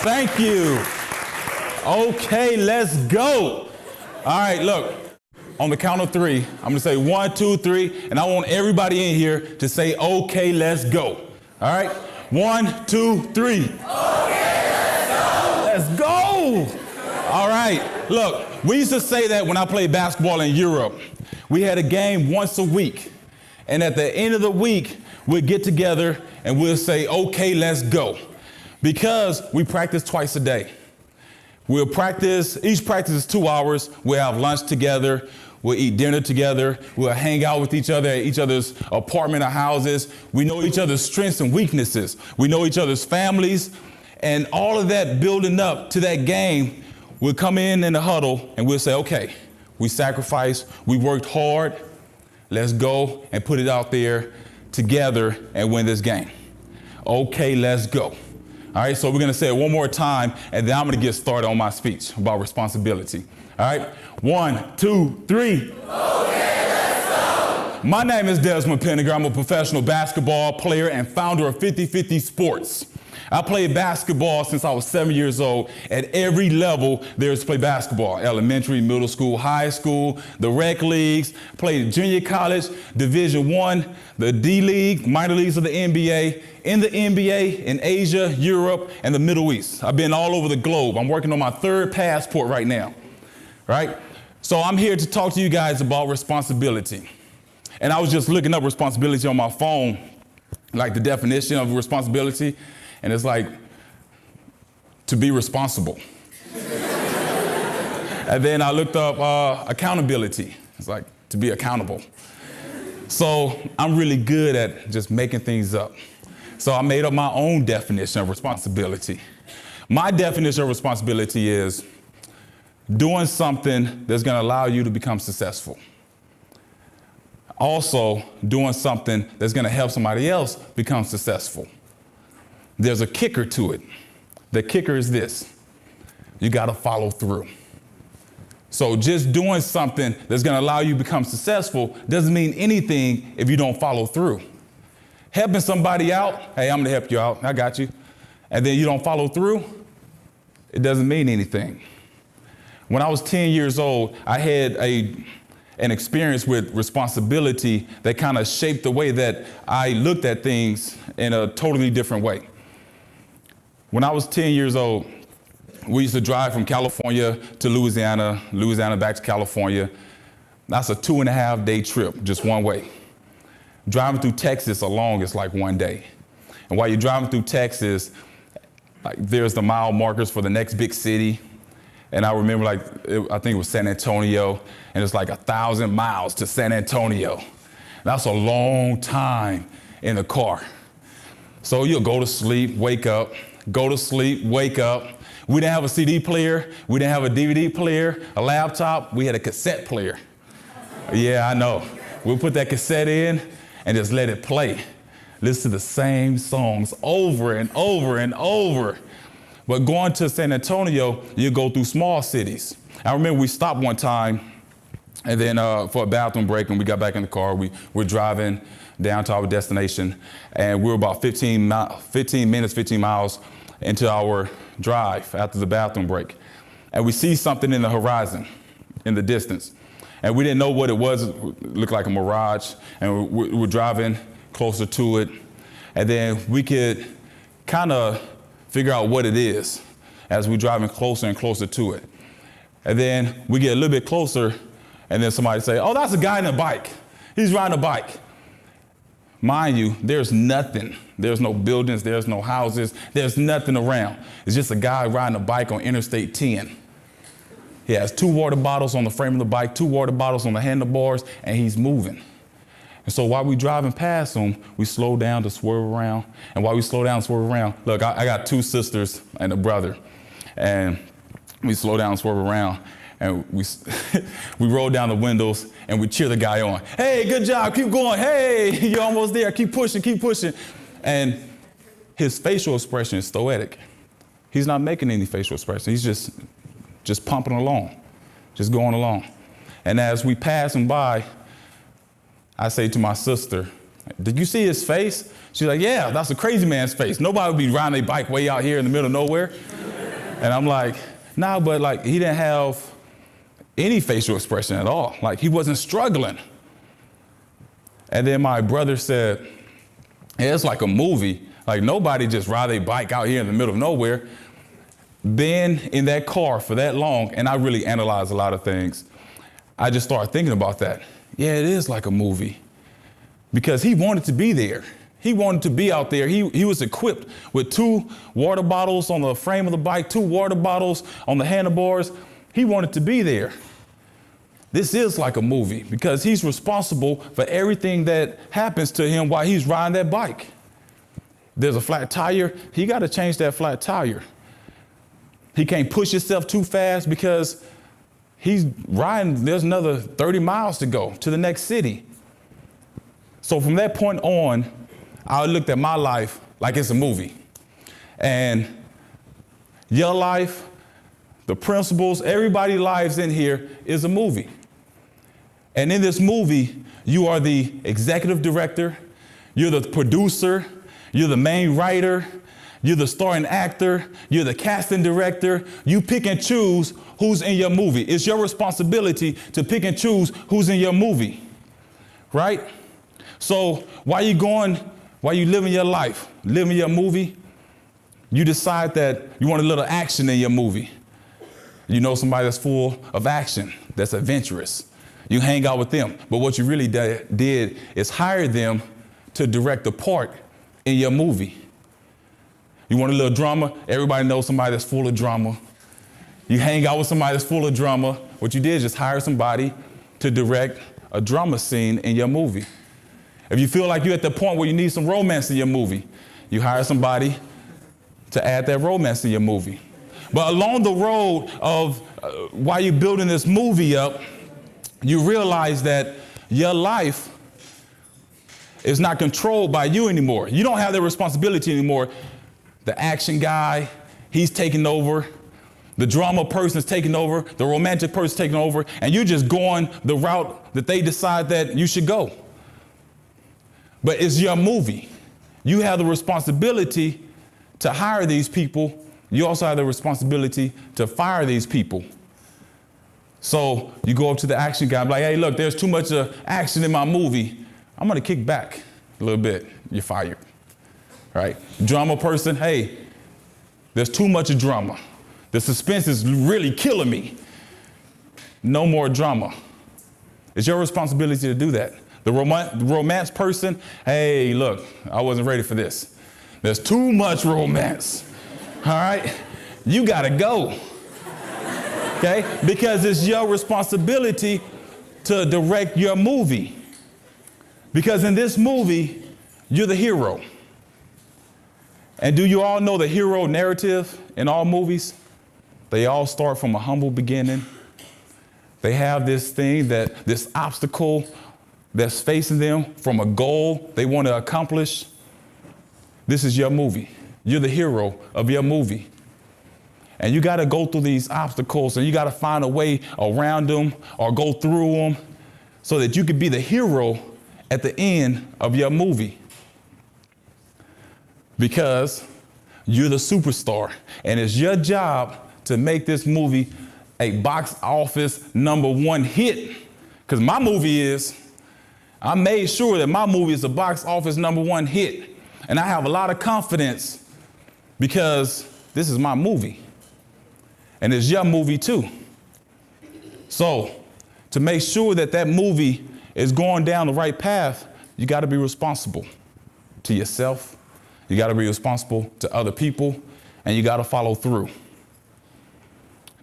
Thank you. Okay, let's go. All right, look, on the count of three, I'm gonna say 1, 2, 3, and I want everybody in here to say, okay, let's go. All right, 1, 2, 3. Okay, let's go. Let's go. All right, look, we used to say that when I played basketball in Europe. We had a game once a week, and at the end of the week, we'd get together and we'll say, okay, let's go. Because we practice twice a day. We'll practice, each practice is 2 hours. We'll have lunch together. We'll eat dinner together. We'll hang out with each other at each other's apartment or houses. We know each other's strengths and weaknesses. We know each other's families. And all of that building up to that game, we'll come in the huddle and we'll say, okay, we sacrificed, we worked hard. Let's go and put it out there together and win this game. Okay, let's go. All right, so we're going to say it one more time, and then I'm going to get started on my speech about responsibility. All right, 1, 2, 3. Okay, let's go. My name is Desmond Penigar. I'm a professional basketball player and founder of 50/50 Sports. I played basketball since I was 7 years old. At every level, there's to play basketball. Elementary, middle school, high school, the rec leagues, played junior college, Division I, the D League, minor leagues of the NBA, in the NBA, in Asia, Europe, and the Middle East. I've been all over the globe. I'm working on my 3rd passport right now, right? So I'm here to talk to you guys about responsibility. And I was just looking up responsibility on my phone, like the definition of responsibility. And it's like, to be responsible. And then I looked up accountability. It's like, to be accountable. So I'm really good at just making things up. So I made up my own definition of responsibility. My definition of responsibility is doing something that's going to allow you to become successful. Also, doing something that's going to help somebody else become successful. There's a kicker to it. The kicker is this: you got to follow through. So just doing something that's going to allow you to become successful doesn't mean anything if you don't follow through. Helping somebody out, hey, I'm going to help you out, I got you, and then you don't follow through, it doesn't mean anything. When I was 10 years old, I had an experience with responsibility that kind of shaped the way that I looked at things in a totally different way. When I was 10 years old, we used to drive from California to Louisiana back to California. That's a 2.5-day trip, just one way. Driving through Texas alone is like 1 day. And while you're driving through Texas, like, there's the mile markers for the next big city. And I remember, I think it was San Antonio, and it's like 1,000 miles to San Antonio. That's a long time in the car. So you'll go to sleep, wake up, go to sleep, wake up. We didn't have a CD player. We didn't have a DVD player, a laptop. We had a cassette player. Yeah, I know. We'll put that cassette in and just let it play. Listen to the same songs over and over and over. But going to San Antonio, you go through small cities. I remember we stopped one time, and then for a bathroom break, and we got back in the car. We're driving down to our destination, and we were about 15 miles into our drive after the bathroom break. And we see something in the horizon, in the distance. And we didn't know what it was. It looked like a mirage, and we're driving closer to it. And then we could kind of figure out what it is as we're driving closer and closer to it. And then we get a little bit closer, and then somebody say, oh, that's a guy on a bike. He's riding a bike. Mind you, there's nothing. There's no buildings, there's no houses, there's nothing around. It's just a guy riding a bike on Interstate 10. He has 2 water bottles on the frame of the bike, 2 water bottles on the handlebars, and he's moving. And so while we're driving past him, we slow down to swerve around. And while we slow down and swerve around, look, I got 2 sisters and a brother. And we slow down and swerve around. And we roll down the windows and we cheer the guy on. Hey, good job, keep going. Hey, you're almost there, keep pushing, keep pushing. And his facial expression is stoic. He's not making any facial expression. He's just pumping along, just going along. And as we pass him by, I say to my sister, did you see his face? She's like, yeah, that's a crazy man's face. Nobody would be riding a bike way out here in the middle of nowhere. And I'm like, nah, but like he didn't have any facial expression at all. Like he wasn't struggling. And then my brother said, yeah, it's like a movie. Like nobody just ride a bike out here in the middle of nowhere. Then in that car for that long, and I really analyzed a lot of things, I just started thinking about that. Yeah, it is like a movie. Because he wanted to be there. He wanted to be out there. He was equipped with 2 water bottles on the frame of the bike, 2 water bottles on the handlebars. He wanted to be there. This is like a movie because he's responsible for everything that happens to him while he's riding that bike. There's a flat tire. He got to change that flat tire. He can't push himself too fast because he's riding. There's another 30 miles to go to the next city. So from that point on, I looked at my life like it's a movie. And your life, the principles, everybody's lives in here is a movie. And in this movie, you are the executive director, you're the producer, you're the main writer, you're the starring actor, you're the casting director. You pick and choose who's in your movie. It's your responsibility to pick and choose who's in your movie, right? So while you living your life, living your movie, you decide that you want a little action in your movie. You know somebody that's full of action, that's adventurous. You hang out with them. But what you really did is hire them to direct a part in your movie. You want a little drama? Everybody knows somebody that's full of drama. You hang out with somebody that's full of drama. What you did is just hire somebody to direct a drama scene in your movie. If you feel like you're at the point where you need some romance in your movie, you hire somebody to add that romance in your movie. But along the road of while you're building this movie up, you realize that your life is not controlled by you anymore. You don't have that responsibility anymore. The action guy, he's taking over. The drama person's taking over. The romantic person's taking over. And you're just going the route that they decide that you should go. But it's your movie. You have the responsibility to hire these people. You also have the responsibility to fire these people. So you go up to the action guy and be like, hey, look, there's too much action in my movie. I'm going to kick back a little bit. You're fired. Right? Drama person, hey, there's too much drama. The suspense is really killing me. No more drama. It's your responsibility to do that. The romance person, hey, look, I wasn't ready for this. There's too much romance. All right? You got to go. Okay? Because it's your responsibility to direct your movie. Because in this movie, you're the hero. And do you all know the hero narrative in all movies? They all start from a humble beginning. They have this obstacle that's facing them from a goal they want to accomplish. This is your movie. You're the hero of your movie. And you got to go through these obstacles and you got to find a way around them or go through them so that you can be the hero at the end of your movie. Because you're the superstar and it's your job to make this movie a box office #1 hit. Because my movie is, I made sure that my movie is a box office #1 hit. And I have a lot of confidence because this is my movie. And it's your movie too. So to make sure that that movie is going down the right path, you got to be responsible to yourself. You got to be responsible to other people, and you got to follow through.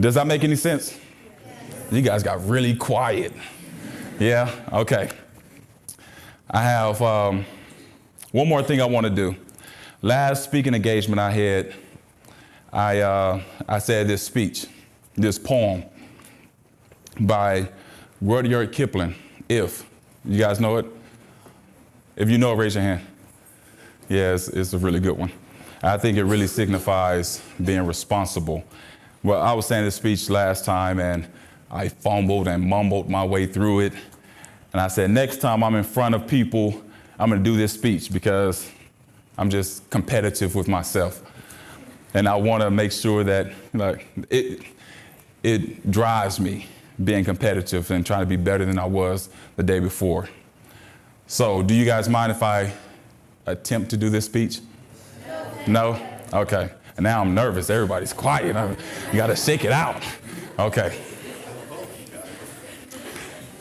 Does that make any sense? Yes. You guys got really quiet. Yeah? Okay. I have one more thing I want to do. Last speaking engagement I had, I said this speech, this poem by Rudyard Kipling, If. You guys know it? If you know it, raise your hand. Yeah, it's a really good one. I think it really signifies being responsible. Well, I was saying this speech last time and I fumbled and mumbled my way through it. And I said, next time I'm in front of people, I'm going to do this speech because I'm just competitive with myself. And I want to make sure that it drives me being competitive and trying to be better than I was the day before. So do you guys mind if I attempt to do this speech? No? Okay. And now I'm nervous. Everybody's quiet. You got to shake it out. Okay.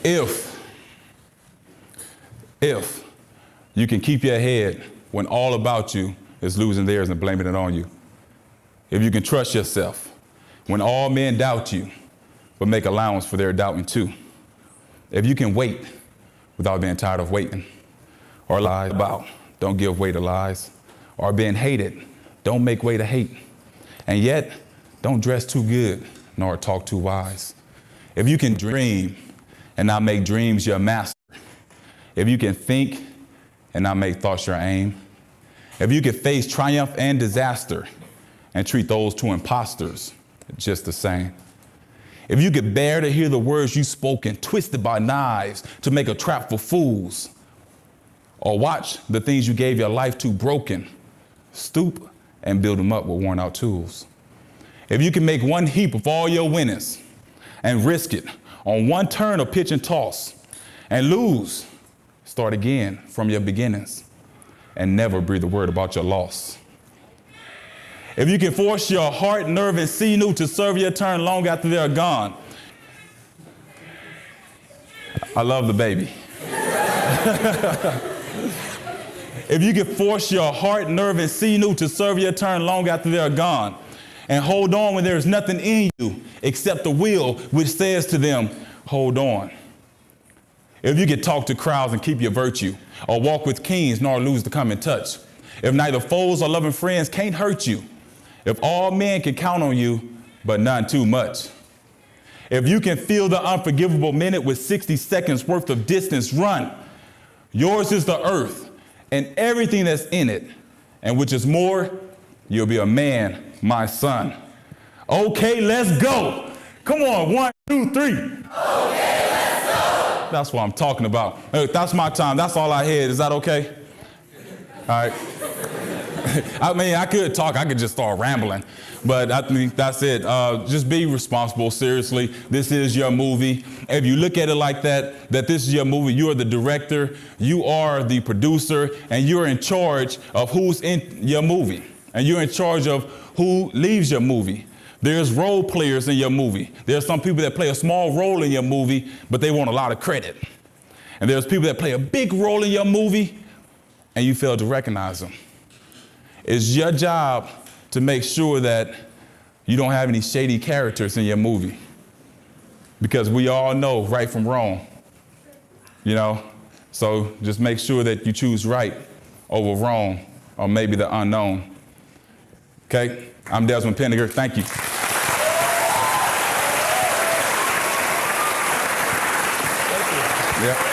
If you can keep your head when all about you is losing theirs and blaming it on you. If you can trust yourself when all men doubt you, but make allowance for their doubting too. If you can wait without being tired of waiting, or lie about, don't give way to lies, or being hated, don't make way to hate. And yet, don't dress too good, nor talk too wise. If you can dream and not make dreams your master, if you can think and not make thoughts your aim, if you can face triumph and disaster and treat those two imposters just the same, if you could bear to hear the words you spoken twisted by knives to make a trap for fools, or watch the things you gave your life to broken, stoop and build them up with worn out tools. If you can make one heap of all your winnings and risk it on one turn of pitch and toss and lose, start again from your beginnings and never breathe a word about your loss. If you can force your heart, nerve, and sinew to serve your turn long after they're gone. I love the baby. If you can force your heart, nerve, and sinew to serve your turn long after they're gone, and hold on when there's nothing in you except the will which says to them, hold on. If you can talk to crowds and keep your virtue, or walk with kings nor lose the common touch. If neither foes or loving friends can't hurt you. If all men can count on you, but none too much. If you can feel the unforgivable minute with 60 seconds worth of distance run, yours is the earth and everything that's in it, and which is more, you'll be a man, my son. Okay, let's go. Come on, 1, 2, 3. Okay, let's go. That's what I'm talking about. That's my time. That's all I had. Is that okay? All right. I mean, I could talk. I could just start rambling. But I think that's it. Just be responsible. Seriously, this is your movie. If you look at it like that this is your movie, you are the director, you are the producer, and you're in charge of who's in your movie. And you're in charge of who leaves your movie. There's role players in your movie. There's some people that play a small role in your movie, but they want a lot of credit. And there's people that play a big role in your movie, and you fail to recognize them. It's your job to make sure that you don't have any shady characters in your movie. Because we all know right from wrong, you know? So just make sure that you choose right over wrong, or maybe the unknown. Okay? I'm Desmond Penigar. Thank you. Yeah.